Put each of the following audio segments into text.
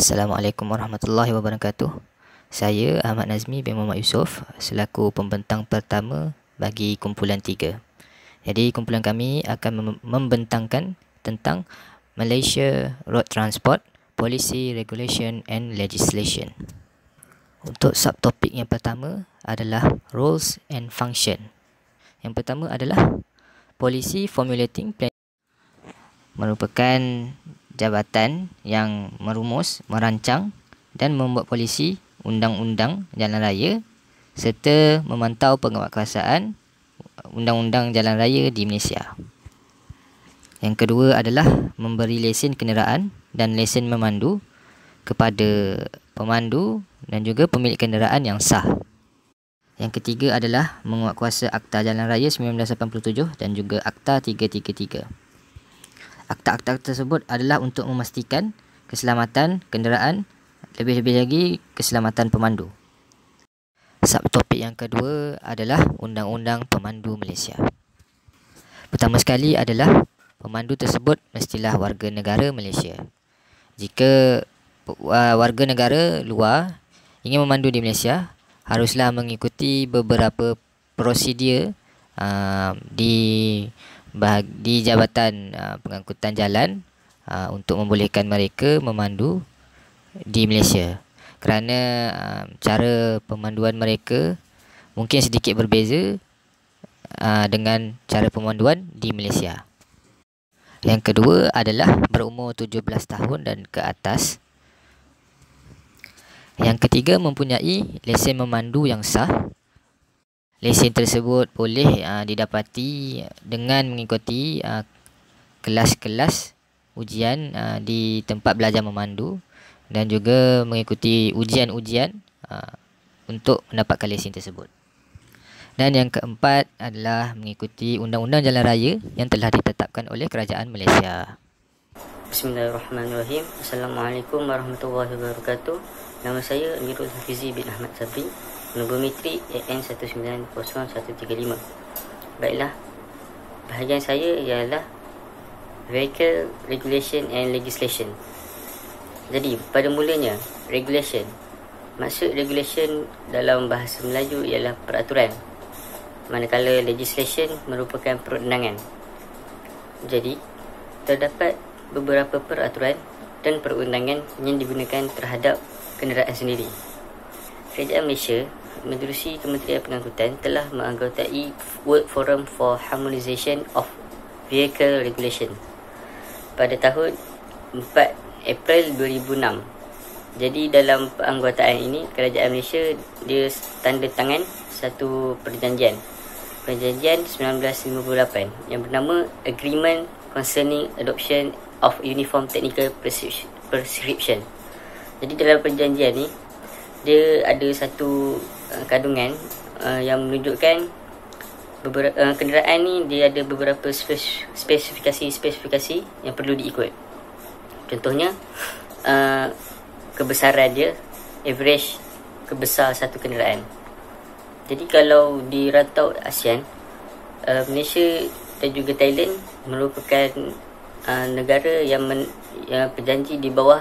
Assalamualaikum warahmatullahi wabarakatuh. Saya Ahmad Nazmi bin Muhammad Yusof selaku pembentang pertama bagi kumpulan 3. Jadi kumpulan kami akan membentangkan tentang Malaysia Road Transport Policy, Regulation and Legislation. Untuk subtopik yang pertama adalah Roles and Function. Yang pertama adalah Policy Formulating Plan, merupakan jabatan yang merumus, merancang dan membuat polisi, undang-undang jalan raya serta memantau penguatkuasaan undang-undang jalan raya di Malaysia. Yang kedua adalah memberi lesen kenderaan dan lesen memandu kepada pemandu dan juga pemilik kenderaan yang sah. Yang ketiga adalah menguatkuasa Akta Jalan Raya 1987 dan juga Akta 333. Akta-akta tersebut adalah untuk memastikan keselamatan kenderaan, lebih-lebih lagi keselamatan pemandu. Subtopik yang kedua adalah Undang-Undang Pemandu Malaysia. Pertama sekali adalah pemandu tersebut mestilah warga negara Malaysia. Jika warga negara luar ingin memandu di Malaysia, haruslah mengikuti beberapa prosedur di Jabatan Pengangkutan Jalan untuk membolehkan mereka memandu di Malaysia. Kerana cara pemanduan mereka mungkin sedikit berbeza dengan cara pemanduan di Malaysia. Yang kedua adalah berumur 17 tahun dan ke atas. Yang ketiga mempunyai lesen memandu yang sah. Lesen tersebut boleh didapati dengan mengikuti kelas-kelas ujian di tempat belajar memandu dan juga mengikuti ujian-ujian untuk mendapatkan lesen tersebut. Dan yang keempat adalah mengikuti Undang-Undang Jalan Raya yang telah ditetapkan oleh Kerajaan Malaysia. Bismillahirrahmanirrahim. Assalamualaikum warahmatullahi wabarakatuh. Nama saya Amirul Hafizi bin Ahmad Sabri, nombor metrik AN190-135. Baiklah, bahagian saya ialah Vehicle Regulation and Legislation. Jadi, pada mulanya, regulation. Maksud regulation dalam bahasa Melayu ialah peraturan, manakala legislation merupakan perundangan. Jadi, terdapat beberapa peraturan dan perundangan yang digunakan terhadap kenderaan sendiri. Kerajaan Malaysia menerusi Kementerian Pengangkutan telah menganggotai World Forum for Harmonisation of Vehicle Regulation pada tahun 4 April 2006. Jadi dalam peranggotaan ini, Kerajaan Malaysia dia tanda tangan satu perjanjian 1958 yang bernama Agreement Concerning Adoption of Uniform Technical Prescription. Jadi dalam perjanjian ni dia ada satu kandungan yang menunjukkan kenderaan ni dia ada beberapa spesifikasi yang perlu diikut. Contohnya kebesaran dia, average kebesar satu kenderaan. Jadi kalau di rantau ASEAN, Malaysia dan juga Thailand merupakan negara yang berjanji di bawah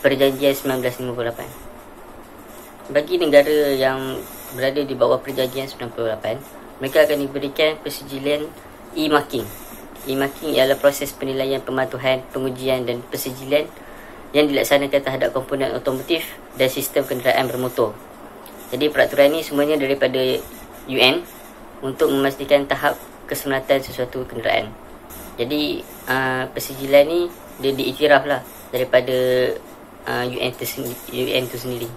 Perjanjian 1958. Bagi negara yang berada di bawah Perjanjian 1958, mereka akan diberikan persejilan e-marking. E-marking ialah proses penilaian pematuhan, pengujian dan persejilan yang dilaksanakan terhadap komponen otomotif dan sistem kenderaan bermotor. Jadi peraturan ini semuanya daripada UN untuk memastikan tahap keselamatan sesuatu kenderaan. Jadi persejilan ni dia diiktiraflah daripada UN itu sendiri.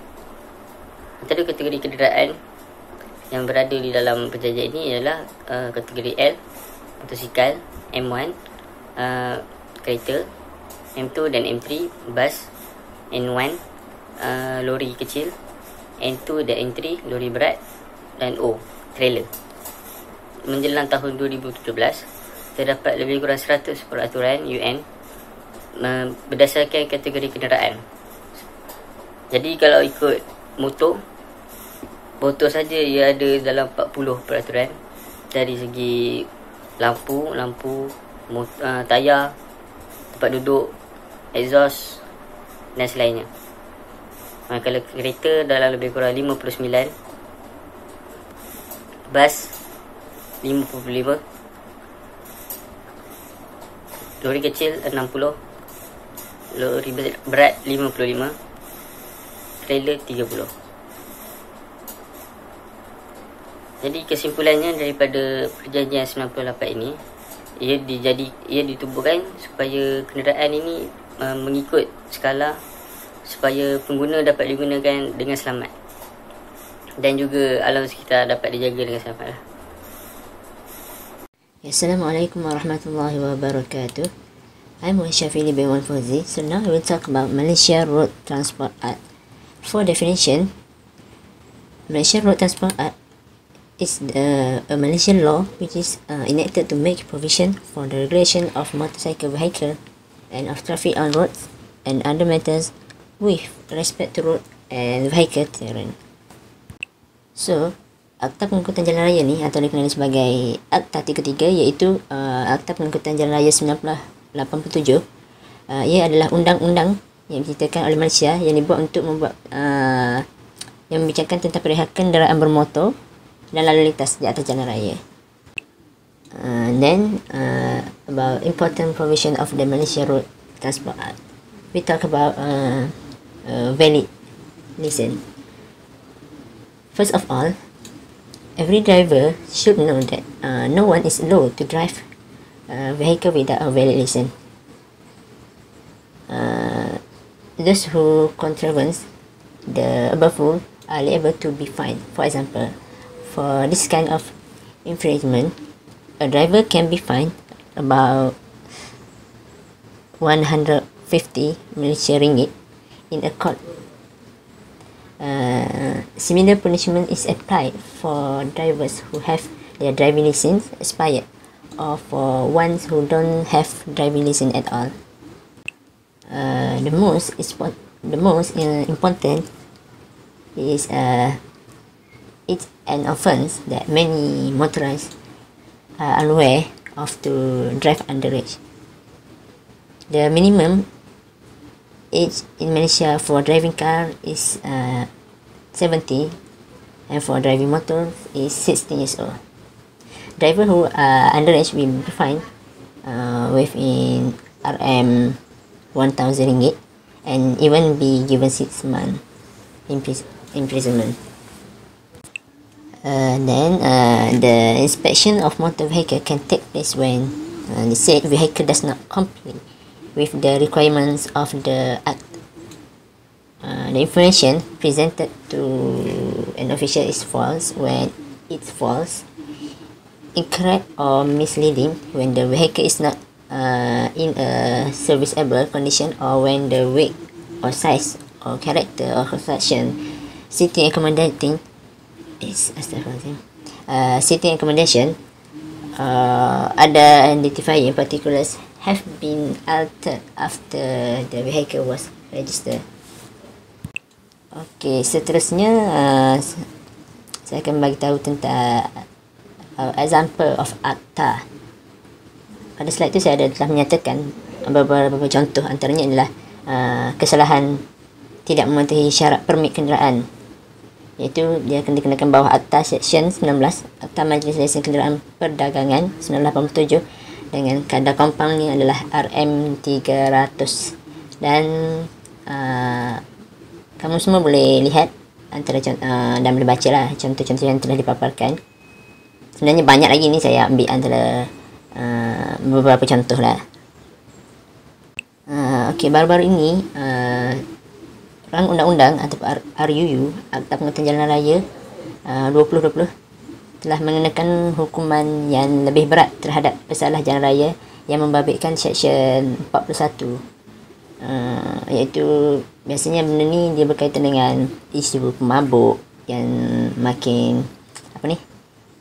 Antara kategori kenderaan yang berada di dalam perjanjian ini ialah kategori L, motosikal, M1, kereta, M2 dan M3, bas, N1, lori kecil, N2 dan N3, lori berat, dan O, trailer. Menjelang tahun 2017, terdapat lebih kurang 100 peraturan UN berdasarkan kategori kenderaan. Jadi kalau ikut motor saja ia ada dalam 40 peraturan. Dari segi lampu, tayar, tempat duduk, exhaust, dan selainnya. Kalau kereta dalam lebih kurang 59, bas 55, lori kecil 60, lori berat 55, trailer 30. Jadi kesimpulannya daripada perjanjian 98 ini, ia ditubuhkan supaya kenderaan ini mengikut skala supaya pengguna dapat digunakan dengan selamat dan juga alam sekitar dapat dijaga dengan selamat lah. Assalamualaikum warahmatullahi wabarakatuh. I'm Syafili bin Wan Fauzi. So now I will talk about Malaysia Road Transport Act. For definition, Malaysia Road Transport Act is a Malaysian law which is enacted to make provision for the regulation of motorcycle vehicle and of traffic on roads and other matters with respect to road and vehicle terrain. So, Akta Pengangkutan Jalan Raya ni atau dikenali sebagai Akta 33, iaitu Akta Pengangkutan Jalan Raya 1987. Ia adalah undang-undang yang diciptakan oleh Malaysia yang dibuat untuk yang membicarakan tentang perihal kenderaan bermotor dan lalu lintas di atas jalan raya. Then about important provision of the Malaysia Road Transport Act, we talk about valid license. First of all, every driver should know that no one is allowed to drive a vehicle without a valid license. Those who contravenes the above rule are liable to be fined. For example, for this kind of infringement, a driver can be fined about 150 Malaysia ringgit in a court. Similar punishment is applied for drivers who have their driving license expired or for ones who don't have driving license at all. The most important is it's an offence that many motorists are unaware of to drive underage. The minimum age in Malaysia for driving car is 70, and for driving motor is 16 years old. Driver who are underage will be fined within RM 1,000 ringgit and even be given 6 months imprisonment. Then the inspection of motor vehicle can take place when the said vehicle does not comply with the requirements of the Act. The information presented to an official is false when it's false, incorrect or misleading when the vehicle is not in a serviceable condition, or when the weight or size or character or construction seating accommodating seating accommodation other identifying particulars have been altered after the vehicle was registered. Okey, seterusnya saya akan bagi tahu tentang example of Akta. Pada slide tu saya telah menyatakan beberapa contoh, antaranya adalah kesalahan tidak mematuhi syarat permit kenderaan, iaitu dia akan dikenakan bawah Akta Seksyen 19 Akta Majlis Lesen Kenderaan Perdagangan 1987 dengan kadar kompaunnya adalah RM300. Dan kamu semua boleh lihat antara dan boleh baca lah contoh-contoh yang telah dipaparkan. Sebenarnya banyak lagi ni, saya ambil antara beberapa contoh lah. Okey, baru-baru ini Rang Undang-Undang atau RUU Akta Pengangkutan Jalan Raya 2020 telah mengenakan hukuman yang lebih berat terhadap pesalah jalan raya yang membabitkan Seksyen 41, iaitu biasanya benda ni dia berkaitan dengan isu pemabuk yang makin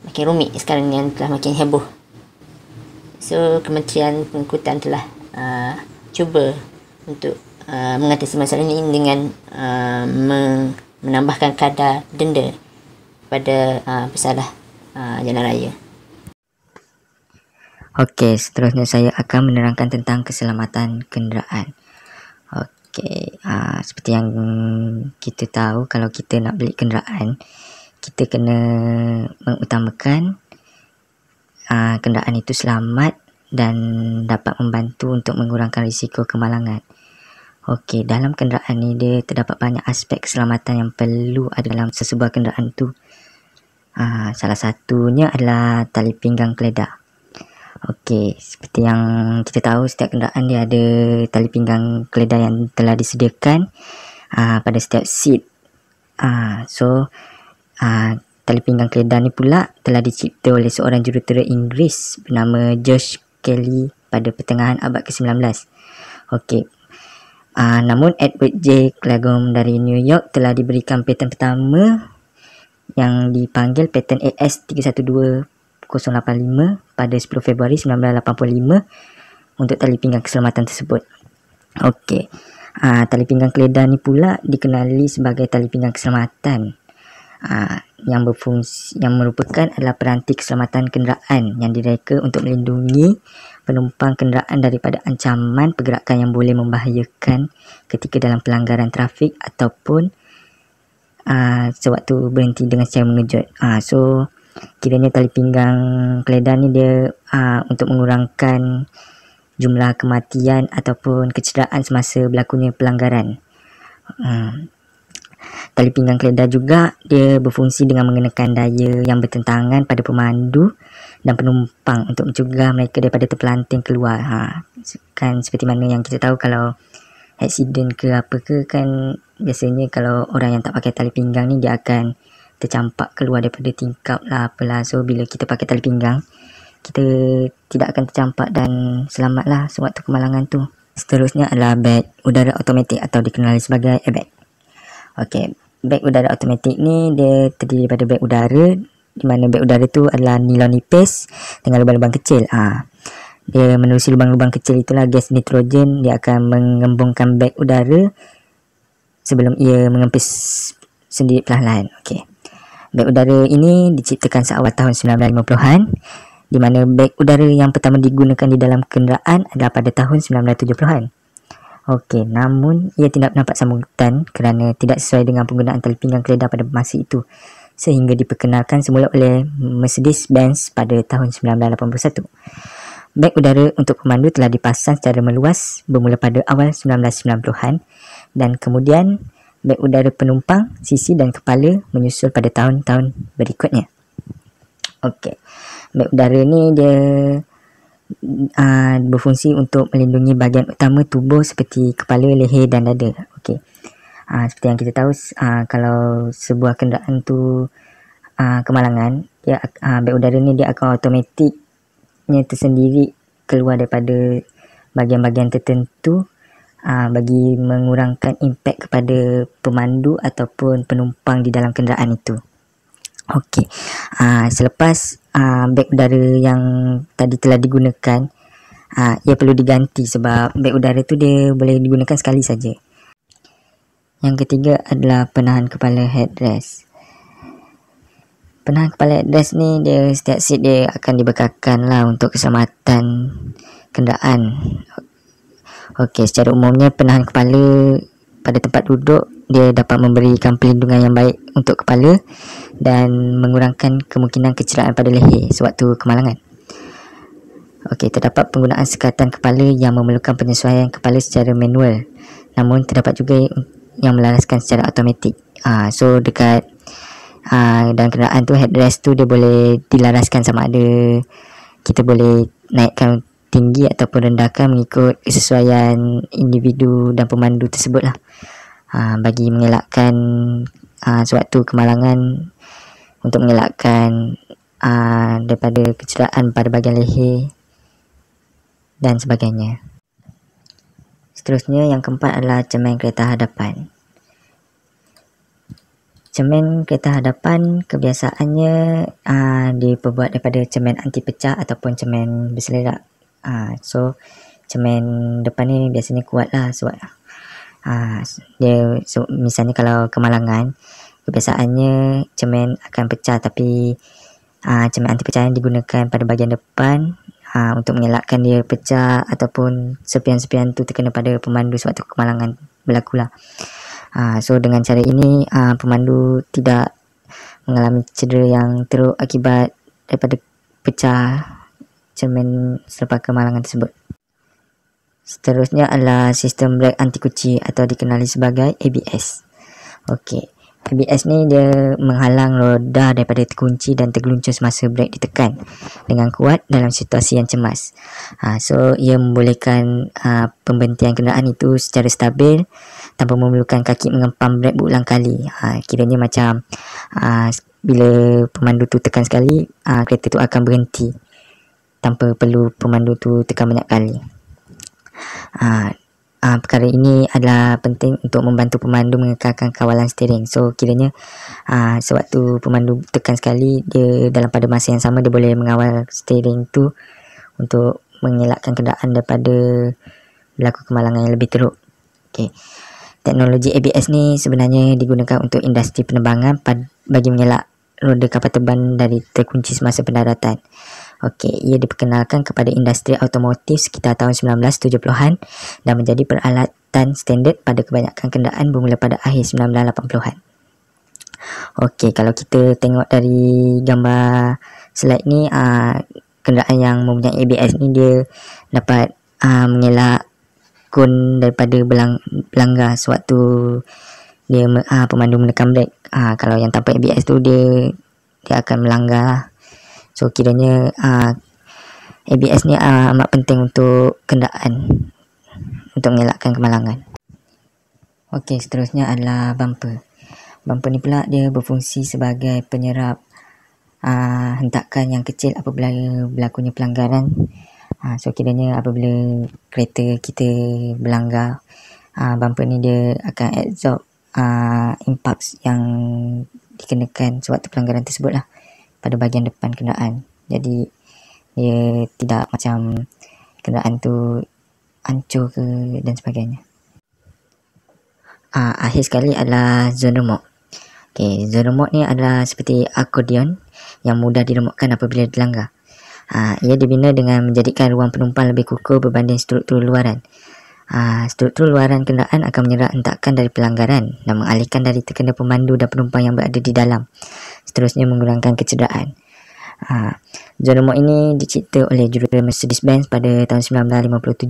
makin rumit sekarang, yang telah makin heboh. So Kementerian Pengangkutan telah cuba untuk mengatasi masalah ini dengan menambahkan kadar denda pada pesalah jalan raya. Okey, seterusnya saya akan menerangkan tentang keselamatan kenderaan. Okey, seperti yang kita tahu, kalau kita nak beli kenderaan, kita kena mengutamakan kenderaan itu selamat dan dapat membantu untuk mengurangkan risiko kemalangan. Okey, dalam kenderaan ni dia terdapat banyak aspek keselamatan yang perlu ada dalam sesebuah kenderaan tu. Salah satunya adalah tali pinggang keledar. Okey, seperti yang kita tahu, setiap kenderaan dia ada tali pinggang keledar yang telah disediakan pada setiap seat. Tali pinggang keledar ni pula telah dicipta oleh seorang jurutera Inggeris bernama George Kelly pada pertengahan abad ke-19. Okey. Namun Edward J. Clagham dari New York telah diberikan paten pertama yang dipanggil paten AS312085 pada 10 Februari 1985 untuk tali pinggang keselamatan tersebut. Okey. Tali pinggang keledar ni pula dikenali sebagai tali pinggang keselamatan yang merupakan adalah peranti keselamatan kenderaan yang direka untuk melindungi penumpang kenderaan daripada ancaman pergerakan yang boleh membahayakan ketika dalam pelanggaran trafik ataupun sewaktu berhenti dengan secara mengejut. So kiranya tali pinggang keledar ni dia untuk mengurangkan jumlah kematian ataupun kecederaan semasa berlakunya pelanggaran. Tali pinggang keledar juga dia berfungsi dengan mengenakan daya yang bertentangan pada pemandu dan penumpang untuk mencegah mereka daripada terpelanting keluar. Kan seperti mana yang kita tahu, kalau aksiden ke apa ke, kan biasanya kalau orang yang tak pakai tali pinggang ni dia akan tercampak keluar daripada tingkap lah apalah. So bila kita pakai tali pinggang, kita tidak akan tercampak dan selamatlah sewaktu kemalangan tu. Seterusnya adalah beg udara automatik atau dikenali sebagai airbag. Okey, beg udara automatik ni dia terdiri daripada beg udara, di mana beg udara tu adalah nilon nipis dengan lubang-lubang kecil. Dia menerusi lubang-lubang kecil itulah gas nitrogen, dia akan mengembungkan beg udara sebelum ia mengempis sendiri perlahan-lahan. Okey. Beg udara ini diciptakan seawal tahun 1950-an, di mana beg udara yang pertama digunakan di dalam kenderaan adalah pada tahun 1970-an. Okey, namun ia tidak mendapat sambutan kerana tidak sesuai dengan penggunaan tali pinggang keledar pada masa itu, sehingga diperkenalkan semula oleh Mercedes-Benz pada tahun 1981. Beg udara untuk pemandu telah dipasang secara meluas bermula pada awal 1990-an dan kemudian beg udara penumpang, sisi dan kepala menyusul pada tahun-tahun berikutnya. Okey, beg udara ni dia berfungsi untuk melindungi bahagian utama tubuh seperti kepala, leher dan dada. Okey. Seperti yang kita tahu, kalau sebuah kenderaan tu kemalangan, dia beg udara ni dia akan automatiknya tersendiri keluar daripada bahagian-bahagian tertentu bagi mengurangkan impak kepada pemandu ataupun penumpang di dalam kenderaan itu. Okey. Selepas beg udara yang tadi telah digunakan, ia perlu diganti sebab beg udara tu dia boleh digunakan sekali saja. Yang ketiga adalah penahan kepala headrest. Penahan kepala headrest ni dia setiap seat dia akan dibekalkan lah untuk keselamatan kenderaan. Okey, secara umumnya penahan kepala pada tempat duduk dia dapat memberikan perlindungan yang baik untuk kepala dan mengurangkan kemungkinan kecederaan pada leher sewaktu kemalangan. Okey, terdapat penggunaan sekatan kepala yang memerlukan penyesuaian kepala secara manual, namun terdapat juga yang melaraskan secara automatik. So dekat dalam kenderaan tu, headrest tu dia boleh dilaraskan sama ada kita boleh naikkan tinggi ataupun rendahkan mengikut kesesuaian individu dan pemandu tersebut lah. Bagi mengelakkan sewaktu kemalangan, untuk mengelakkan daripada kecederaan pada bahagian leher dan sebagainya. Seterusnya yang keempat adalah cermin kereta hadapan. Cermin kereta hadapan kebiasaannya diperbuat daripada cermin anti pecah ataupun cermin berselerak. So cermin depan ni biasanya kuat lah sebab misalnya kalau kemalangan, kebiasaannya cermin akan pecah, tapi cermin anti pecah yang digunakan pada bahagian depan untuk mengelakkan dia pecah ataupun serpihan-serpihan tu terkena pada pemandu sewaktu kemalangan berlaku lah. So dengan cara ini pemandu tidak mengalami cedera yang teruk akibat daripada pecah cermin selepas kemalangan tersebut. Seterusnya adalah sistem brake anti kunci atau dikenali sebagai ABS. Okey, ABS ni dia menghalang roda daripada terkunci dan tergeluncur semasa brake ditekan dengan kuat dalam situasi yang cemas. So ia membolehkan pemberhentian kenderaan itu secara stabil tanpa memerlukan kaki mengempam brake berulang kali. Kiranya macam bila pemandu tu tekan sekali, kereta tu akan berhenti tanpa perlu pemandu tu tekan banyak kali. Perkara ini adalah penting untuk membantu pemandu mengekalkan kawalan steering. So kiranya sewaktu pemandu tekan sekali, dia dalam pada masa yang sama dia boleh mengawal steering tu untuk mengelakkan kenderaan daripada berlaku kemalangan yang lebih teruk. Okay. Teknologi ABS ni sebenarnya digunakan untuk industri penerbangan bagi mengelak roda kapal terbang dari terkunci semasa pendaratan. Okey, ia diperkenalkan kepada industri automotif sekitar tahun 1970-an dan menjadi peralatan standard pada kebanyakan kenderaan bermula pada akhir 1980-an. Okey, kalau kita tengok dari gambar slide ni, kenderaan yang mempunyai ABS ni dia dapat mengelak kon daripada berlanggar sewaktu dia pemandu menekan brake. Kalau yang tanpa ABS tu dia akan melanggar. So kiranya ABS ni amat penting untuk kenderaan untuk mengelakkan kemalangan. Okey, seterusnya adalah bumper. Bumper ni pula dia berfungsi sebagai penyerap hentakan yang kecil apabila berlakunya pelanggaran. So kiranya apabila kereta kita berlanggar, bumper ni dia akan absorb impact yang dikenakan sewaktu pelanggaran tersebut lah pada bahagian depan kenderaan. Jadi dia tidak macam kenderaan tu hancur ke dan sebagainya. Akhir sekali adalah zone remote. Okay, zone remote ni adalah seperti akordion yang mudah diremotkan apabila dilanggar. Ia dibina dengan menjadikan ruang penumpang lebih kukuh berbanding struktur luaran. Struktur luaran kenderaan akan menyerap hentakan dari pelanggaran dan mengalihkan dari terkena pemandu dan penumpang yang berada di dalam. Seterusnya mengurangkan kecederaan. Zone remote ini dicipta oleh jurul Mercedes-Benz pada tahun 1957,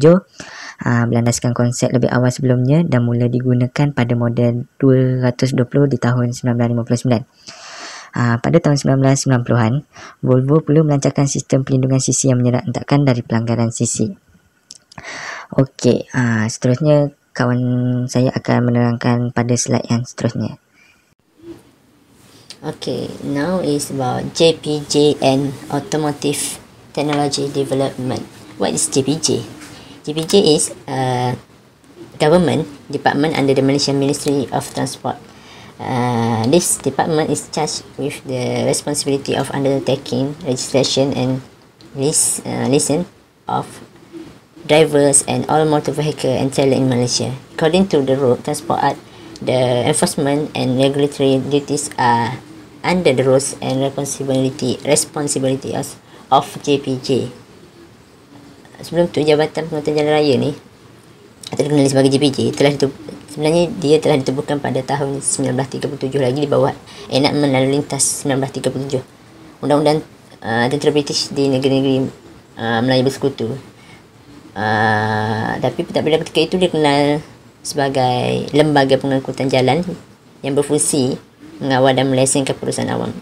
berlandaskan konsep lebih awal sebelumnya dan mula digunakan pada model 220 di tahun 1959. Pada tahun 1990-an, Volvo perlu melancarkan sistem pelindungan sisi yang menyerap hentakan dari pelanggaran sisi. Okey, seterusnya kawan saya akan menerangkan pada slide yang seterusnya. Okay, now is about JPJ and automotive technology development. What is JPJ? JPJ is a government department under the Malaysian Ministry of Transport. This department is charged with the responsibility of undertaking registration and license of drivers and all motor vehicle and trailer in Malaysia. According to the Road Transport Act, the enforcement and regulatory duties are under the roles and responsibility of JPJ. Sebelum tu, Jabatan Pengurusan Jalan Raya ni atau dikenali sebagai JPJ sebenarnya dia telah ditubuhkan pada tahun 1937 lagi di bawah enakmen lalu lintas 1937, Undang-Undang Tentera British di negeri-negeri Melayu Bersekutu. Tapi pada ketika itu dia kenal sebagai lembaga pengangkutan jalan yang berfungsi mengawal dan melesenkan perusahaan awam.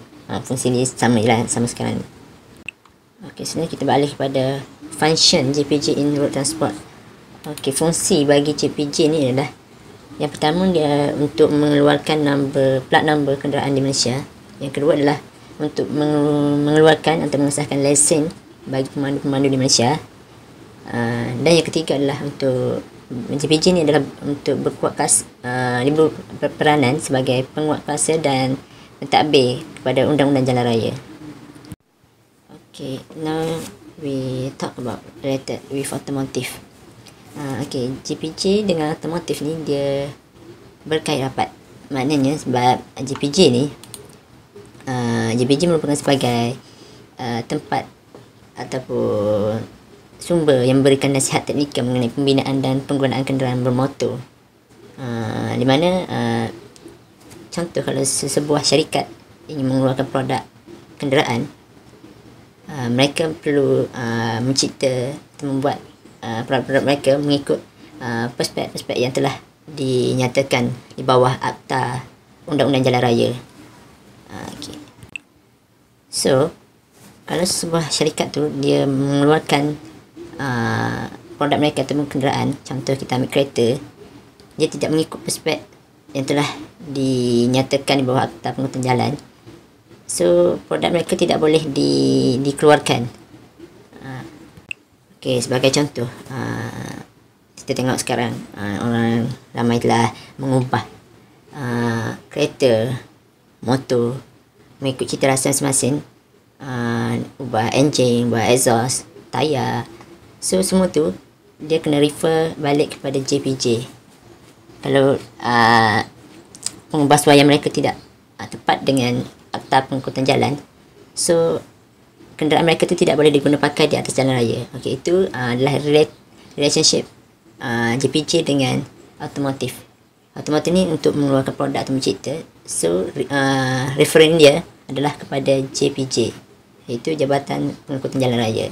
Fungsi ni sama sekarang. Okey, sebenarnya kita beralih kepada function JPJ in road transport. Okey, fungsi bagi JPJ ni adalah yang pertama dia untuk mengeluarkan plat nombor kenderaan di Malaysia. Yang kedua adalah untuk mengeluarkan atau mengesahkan lesen bagi pemandu-pemandu di Malaysia. Dan yang ketiga adalah untuk JPJ ni adalah untuk berperanan sebagai penguat kuasa dan pentadbir kepada Undang-Undang Jalan Raya. Okay, now we talk about related with automotive. Okay, JPJ dengan automotive ni dia berkait rapat. Maknanya sebab JPJ ni JPJ merupakan sebagai tempat ataupun sumber yang memberikan nasihat teknikal mengenai pembinaan dan penggunaan kenderaan bermotor Di mana contoh kalau sebuah syarikat ingin mengeluarkan produk kenderaan, mereka perlu mencipta atau membuat produk-produk mereka mengikut prospek-prospek yang telah dinyatakan di bawah Akta Undang-Undang Jalan Raya. Okay. So, kalau sebuah syarikat tu dia mengeluarkan produk mereka atau kenderaan, contoh kita ambil kereta, dia tidak mengikut prospek yang telah dinyatakan di bawah Akta Pengangkutan Jalan, so produk mereka tidak boleh dikeluarkan. Okay, sebagai contoh, kita tengok sekarang orang ramai telah mengubah kereta, motor mengikut cita rasa masing-masing, ubah enjin, ubah exhaust, tayar. So semua tu dia kena refer balik kepada JPJ. Kalau pengubahsuaian mereka tidak tepat dengan Akta Pengangkutan Jalan, so kenderaan mereka tu tidak boleh diguna pakai di atas jalan raya. Okey, itu adalah relationship JPJ dengan otomotif. Otomotif ni untuk mengeluarkan produk atau mencipta, so referen dia adalah kepada JPJ, iaitu Jabatan Pengangkutan Jalan Raya.